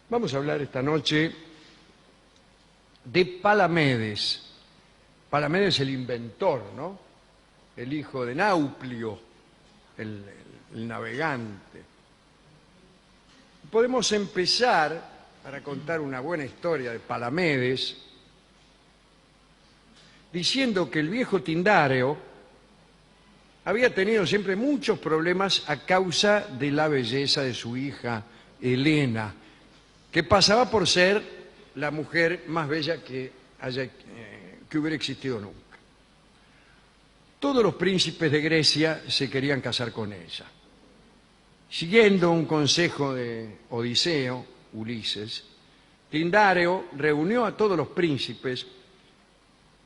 Vamos a hablar esta noche de Palamedes. Palamedes, el inventor, ¿no? El hijo de Nauplio, el navegante. Podemos empezar, para contar una buena historia de Palamedes, diciendo que el viejo Tindáreo había tenido siempre muchos problemas a causa de la belleza de su hija Helena, que pasaba por ser la mujer más bella que hubiera existido nunca. Todos los príncipes de Grecia se querían casar con ella. Siguiendo un consejo de Odiseo, Ulises, Tindáreo reunió a todos los príncipes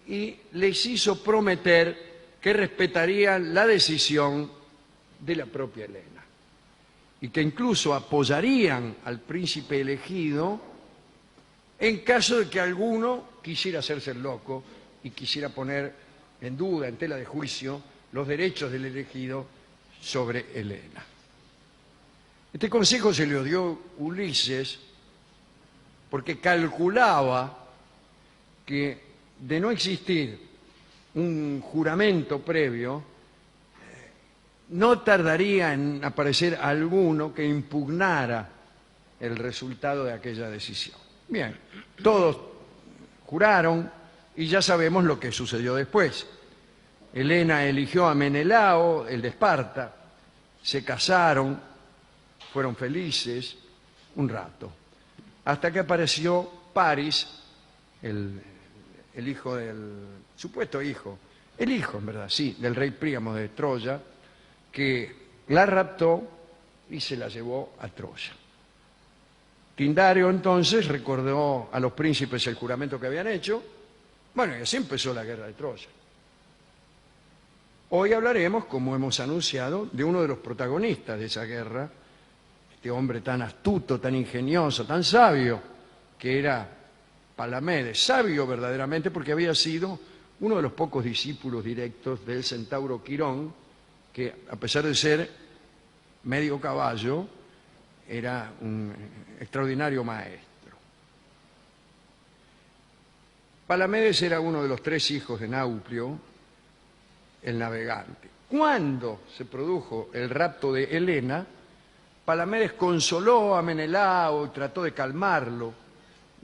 y les hizo prometer que respetarían la decisión de la propia Helena y que incluso apoyarían al príncipe elegido en caso de que alguno quisiera hacerse el loco y quisiera poner en duda, en tela de juicio, los derechos del elegido sobre Helena. Este consejo se le dio Ulises porque calculaba que de no existir un juramento previo, no tardaría en aparecer alguno que impugnara el resultado de aquella decisión. Bien, todos juraron y ya sabemos lo que sucedió después. Helena eligió a Menelao, el de Esparta, se casaron, fueron felices un rato, hasta que apareció Paris, el hijo del supuesto hijo, el hijo en verdad, sí, del rey Príamo de Troya, que la raptó y se la llevó a Troya. Tindáreo entonces recordó a los príncipes el juramento que habían hecho. Bueno, y así empezó la guerra de Troya. Hoy hablaremos, como hemos anunciado, de uno de los protagonistas de esa guerra, este hombre tan astuto, tan ingenioso, tan sabio, que era Palamedes. Sabio verdaderamente porque había sido uno de los pocos discípulos directos del centauro Quirón, que a pesar de ser medio caballo, era un extraordinario maestro. Palamedes era uno de los 3 hijos de Nauplio, el navegante. Cuando se produjo el rapto de Helena, Palamedes consoló a Menelao y trató de calmarlo.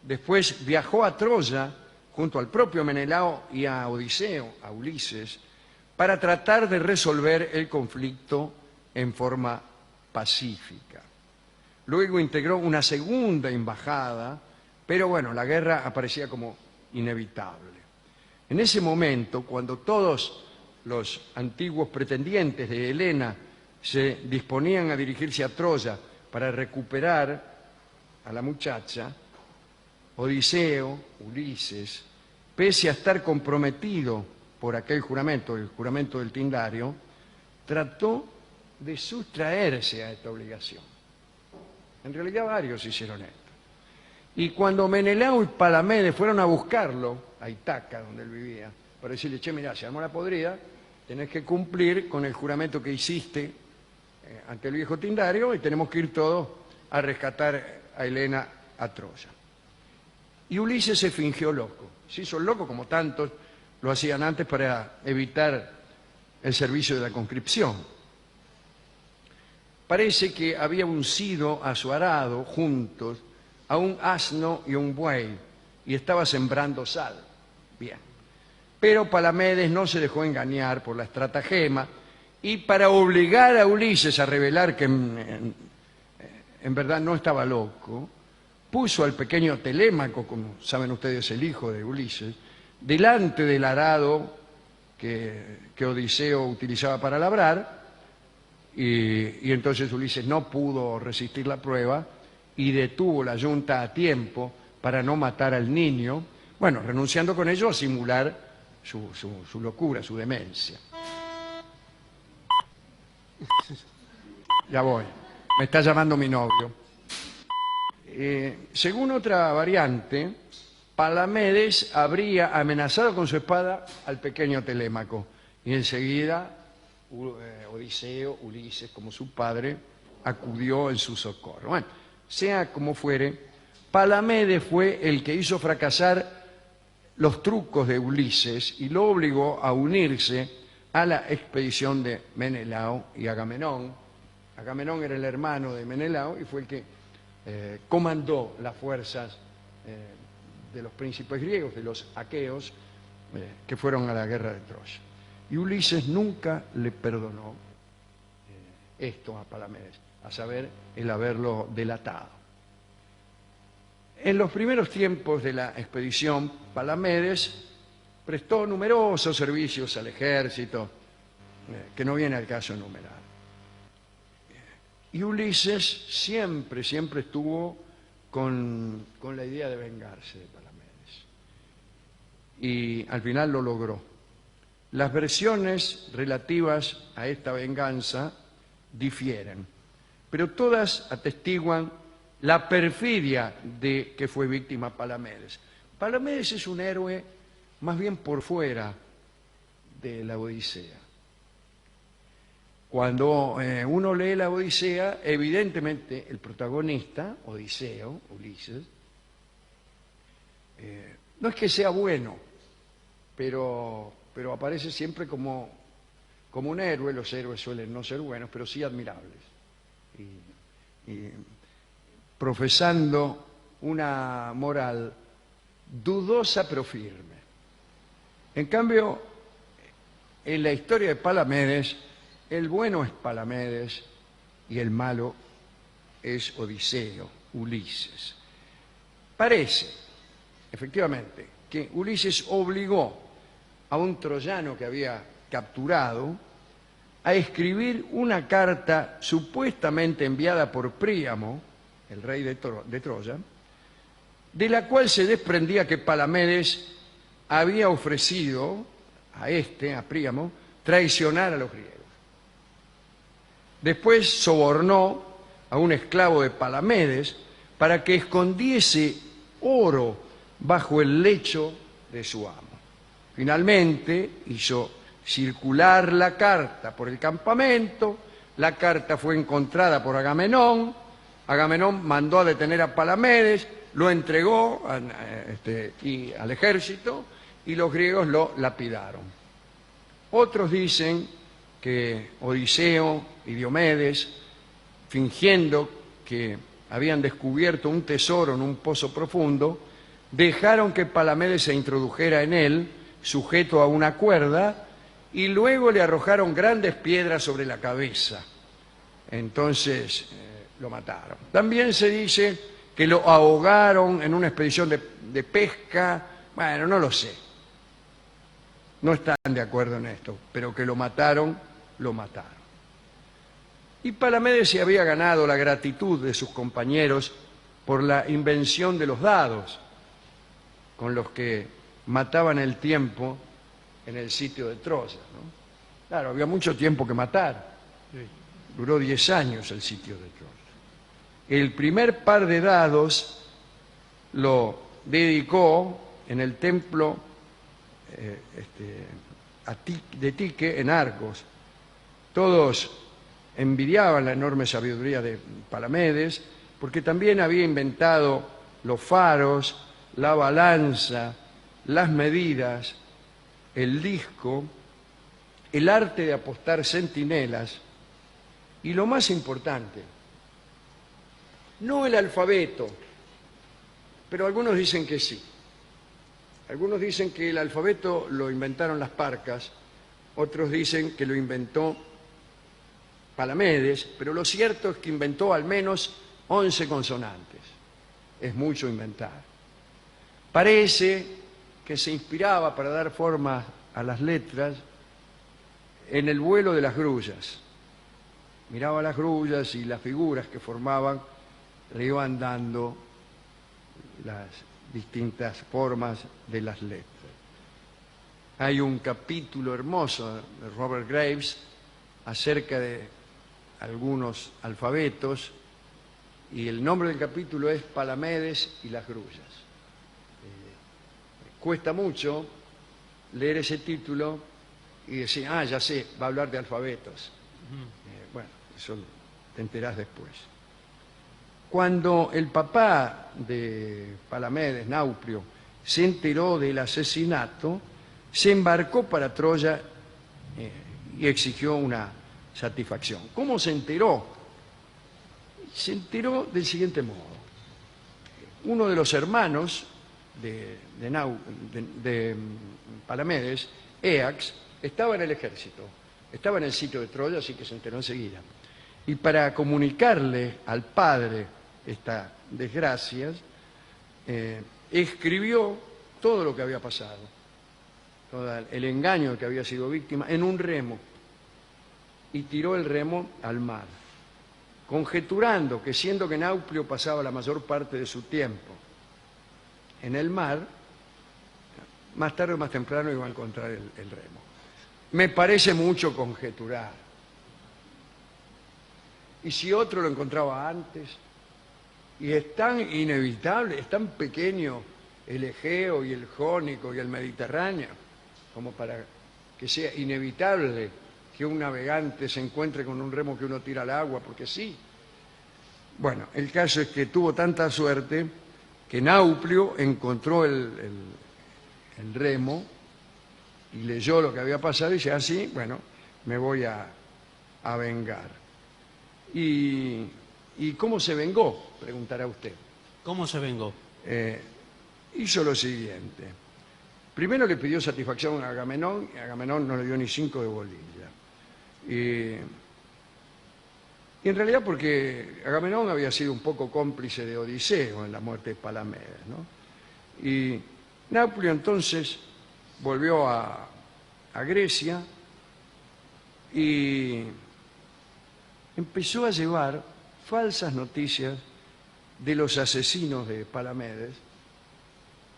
Después viajó a Troya junto al propio Menelao y a Odiseo, a Ulises, para tratar de resolver el conflicto en forma pacífica. Luego integró una segunda embajada, pero bueno, la guerra aparecía como inevitable. En ese momento, cuando todos los antiguos pretendientes de Helena se disponían a dirigirse a Troya para recuperar a la muchacha, Odiseo, Ulises, pese a estar comprometido por aquel juramento, el juramento del Tindáreo, trató de sustraerse a esta obligación. En realidad varios hicieron esto. Y cuando Menelao y Palamedes fueron a buscarlo a Itaca, donde él vivía, para decirle, che, mirá, se armó la podrida, tenés que cumplir con el juramento que hiciste ante el viejo Tindáreo y tenemos que ir todos a rescatar a Helena a Troya. Y Ulises se fingió loco. Se hizo loco como tantos lo hacían antes para evitar el servicio de la conscripción. Parece que había uncido a su arado juntos a un asno y un buey y estaba sembrando sal. Bien. Pero Palamedes no se dejó engañar por la estratagema y para obligar a Ulises a revelar que en verdad no estaba loco, puso al pequeño Telémaco, como saben ustedes el hijo de Ulises, delante del arado que Odiseo utilizaba para labrar, y entonces Ulises no pudo resistir la prueba y detuvo la yunta a tiempo para no matar al niño, bueno, renunciando con ello a simular su locura, su demencia. Ya voy, me está llamando mi novio. Según otra variante, Palamedes habría amenazado con su espada al pequeño Telémaco y enseguida Odiseo, Ulises, como su padre, acudió en su socorro. Bueno, sea como fuere, Palamedes fue el que hizo fracasar los trucos de Ulises y lo obligó a unirse a la expedición de Menelao y Agamenón. Agamenón era el hermano de Menelao y fue el que comandó las fuerzas de los príncipes griegos, de los aqueos, que fueron a la guerra de Troya. Y Ulises nunca le perdonó esto a Palamedes, a saber, el haberlo delatado. En los primeros tiempos de la expedición, Palamedes prestó numerosos servicios al ejército, que no viene al caso enumerar. Y Ulises siempre estuvo con la idea de vengarse de Palamedes. Y al final lo logró. Las versiones relativas a esta venganza difieren, pero todas atestiguan la perfidia de que fue víctima Palamedes. Palamedes es un héroe más bien por fuera de la Odisea. Cuando uno lee la Odisea, evidentemente el protagonista, Odiseo, Ulises, no es que sea bueno, pero aparece siempre como un héroe. Los héroes suelen no ser buenos, pero sí admirables. Y profesando una moral dudosa pero firme. En cambio, en la historia de Palamedes, el bueno es Palamedes y el malo es Odiseo, Ulises. Parece, efectivamente, que Ulises obligó a un troyano que había capturado a escribir una carta supuestamente enviada por Príamo, el rey de Troya, de la cual se desprendía que Palamedes había ofrecido a Príamo, traicionar a los griegos. Después sobornó a un esclavo de Palamedes para que escondiese oro bajo el lecho de su amo. Finalmente hizo circular la carta por el campamento, la carta fue encontrada por Agamenón, Agamenón mandó a detener a Palamedes, lo entregó al ejército y los griegos lo lapidaron. Otros dicen que Odiseo y Diomedes, fingiendo que habían descubierto un tesoro en un pozo profundo, dejaron que Palamedes se introdujera en él, sujeto a una cuerda, y luego le arrojaron grandes piedras sobre la cabeza. Entonces lo mataron. También se dice que lo ahogaron en una expedición de pesca. Bueno, no lo sé. No están de acuerdo en esto, pero que lo mataron, lo mataron. Y Palamedes se había ganado la gratitud de sus compañeros por la invención de los dados, con los que mataban el tiempo en el sitio de Troya, ¿no? Claro, había mucho tiempo que matar. Duró 10 años el sitio de Troya. El primer par de dados lo dedicó en el templo de Tique, en Argos. Todos envidiaban la enorme sabiduría de Palamedes, porque también había inventado los faros, la balanza, las medidas, el disco, el arte de apostar centinelas y, lo más importante, no el alfabeto, pero algunos dicen que sí. Algunos dicen que el alfabeto lo inventaron las parcas, otros dicen que lo inventó Palamedes, pero lo cierto es que inventó al menos 11 consonantes. Es mucho inventar. Parece que se inspiraba para dar forma a las letras en el vuelo de las grullas. Miraba las grullas y las figuras que formaban le iban dando las distintas formas de las letras. Hay un capítulo hermoso de Robert Graves acerca de algunos alfabetos y el nombre del capítulo es Palamedes y las grullas. Cuesta mucho leer ese título y decir, ya sé, va a hablar de alfabetos. Bueno, eso te enterás después. Cuando el papá de Palamedes, Nauplio, se enteró del asesinato, se embarcó para Troya y exigió una satisfacción. ¿Cómo se enteró? Se enteró del siguiente modo. Uno de los hermanos de Palamedes, Eax, estaba en el ejército, estaba en el sitio de Troya, así que se enteró enseguida. Y para comunicarle al padre estas desgracias, escribió todo lo que había pasado, todo el engaño del que había sido víctima, en un remo, y tiró el remo al mar, conjeturando que, siendo que Nauplio pasaba la mayor parte de su tiempo en el mar, más tarde o más temprano iba a encontrar el remo. Me parece mucho conjeturar. Y si otro lo encontraba antes, y es tan inevitable, es tan pequeño el Egeo y el Jónico y el Mediterráneo, como para que sea inevitable que un navegante se encuentre con un remo que uno tira al agua, porque sí. Bueno, el caso es que tuvo tanta suerte que Nauplio encontró el remo y leyó lo que había pasado y dice, así, bueno, me voy a vengar. ¿Y cómo se vengó? Preguntará usted. ¿Cómo se vengó? Hizo lo siguiente. Primero le pidió satisfacción a Agamenón, y Agamenón no le dio ni 5 de bolilla. Y en realidad porque Agamenón había sido un poco cómplice de Odiseo en la muerte de Palamedes, ¿no? Y Nauplio entonces volvió a Grecia y empezó a llevar falsas noticias de los asesinos de Palamedes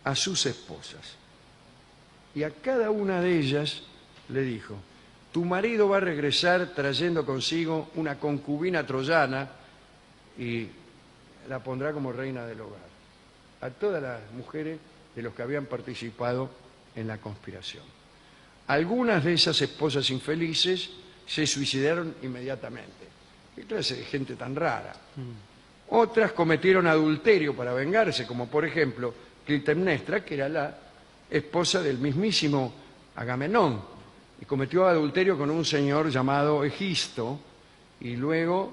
a sus esposas. Y a cada una de ellas le dijo, tu marido va a regresar trayendo consigo una concubina troyana y la pondrá como reina del hogar. A todas las mujeres de los que habían participado en la conspiración. Algunas de esas esposas infelices se suicidaron inmediatamente. ¿Qué clase de gente tan rara? Otras cometieron adulterio para vengarse, como por ejemplo Clitemnestra, que era la esposa del mismísimo Agamenón, y cometió adulterio con un señor llamado Egisto, y luego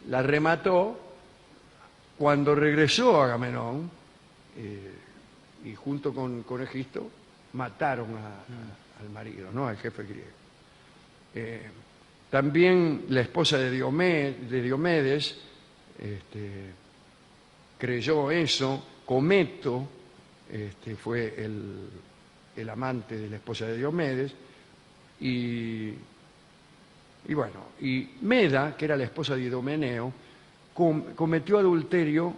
la remató. Cuando regresó Agamenón, y junto con Egisto, mataron al marido, ¿no? Al jefe griego. También la esposa de Diomedes creyó eso. Cometo fue el amante de la esposa de Diomedes. Y bueno, y Meda, que era la esposa de Idomeneo, cometió adulterio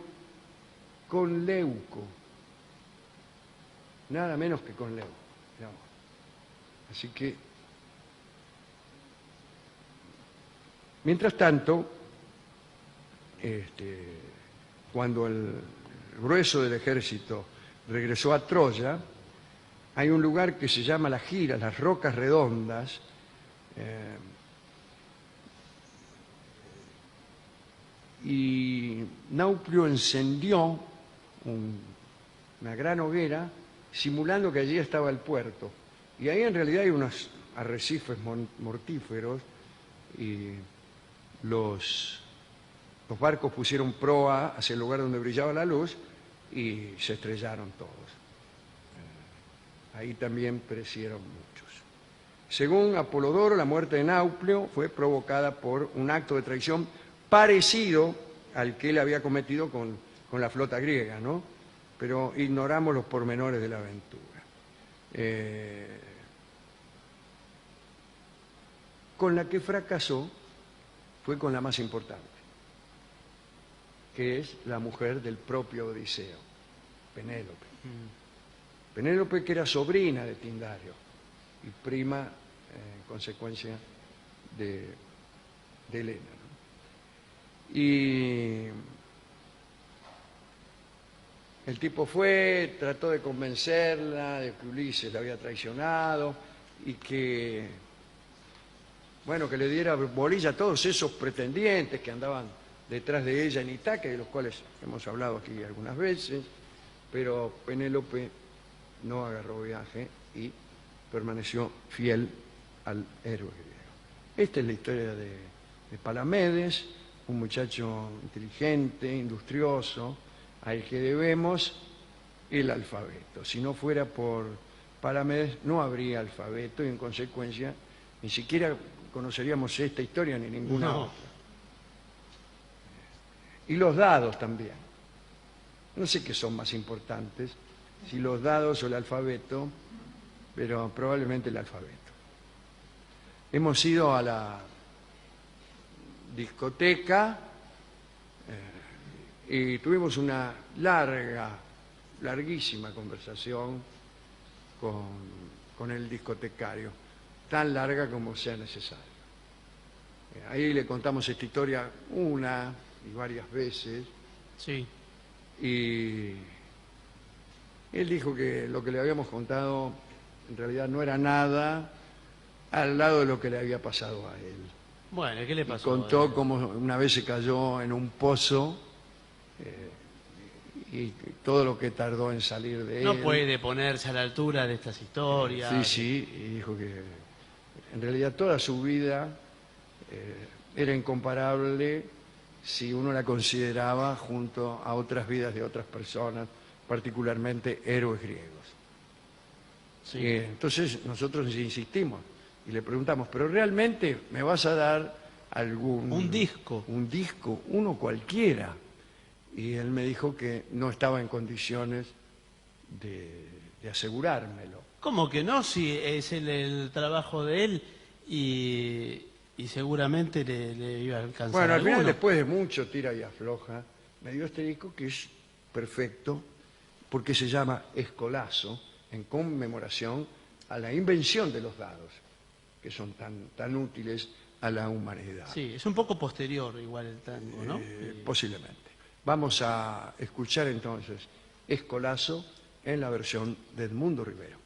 con Leuco, nada menos que con Leuco. Así que, mientras tanto, cuando el grueso del ejército regresó a Troya, hay un lugar que se llama La Gira, las Rocas Redondas, y Nauplio encendió una gran hoguera simulando que allí estaba el puerto. Y ahí en realidad hay unos arrecifes mortíferos y los barcos pusieron proa hacia el lugar donde brillaba la luz y se estrellaron todos. Ahí también perecieron muchos. Según Apolodoro, la muerte de Nauplio fue provocada por un acto de traición parecido al que él había cometido con la flota griega, ¿no? Pero ignoramos los pormenores de la aventura. Con la que fracasó fue con la más importante, que es la mujer del propio Odiseo, Penélope. Penélope, que era sobrina de Tindario y prima, en consecuencia, de Helena, ¿no? Y el tipo trató de convencerla de que Ulises la había traicionado y que le diera bolilla a todos esos pretendientes que andaban detrás de ella en Itaca, de los cuales hemos hablado aquí algunas veces, pero Penélope no agarró viaje y permaneció fiel al héroe griego. Esta es la historia de Palamedes, un muchacho inteligente, industrioso, al que debemos el alfabeto. Si no fuera por Palamedes no habría alfabeto y en consecuencia ni siquiera conoceríamos esta historia ni ninguna otra. Y los dados también. No sé qué son más importantes, si los dados o el alfabeto, pero probablemente el alfabeto. Hemos ido a la discoteca y tuvimos una larguísima conversación con el discotecario, tan larga como sea necesario. Ahí le contamos esta historia una y varias veces. Sí. Y él dijo que lo que le habíamos contado en realidad no era nada al lado de lo que le había pasado a él. Bueno, ¿qué le pasó? Contó cómo una vez se cayó en un pozo y todo lo que tardó en salir de él. No puede ponerse a la altura de estas historias. Sí, sí, y dijo que en realidad toda su vida era incomparable si uno la consideraba junto a otras vidas de otras personas, particularmente héroes griegos. Sí. Entonces nosotros insistimos y le preguntamos, ¿pero realmente me vas a dar algún... Un disco. Un disco, uno cualquiera? Y él me dijo que no estaba en condiciones de asegurármelo. ¿Cómo que no? Si es el trabajo de él y seguramente le iba a alcanzar. Bueno, al final, alguno. después de mucho tira y afloja, me dio este disco que es perfecto porque se llama Escolazo, en conmemoración a la invención de los dados, que son tan útiles a la humanidad. Sí, es un poco posterior igual el tango, ¿no? Posiblemente. Vamos a escuchar entonces Escolazo en la versión de Edmundo Rivero.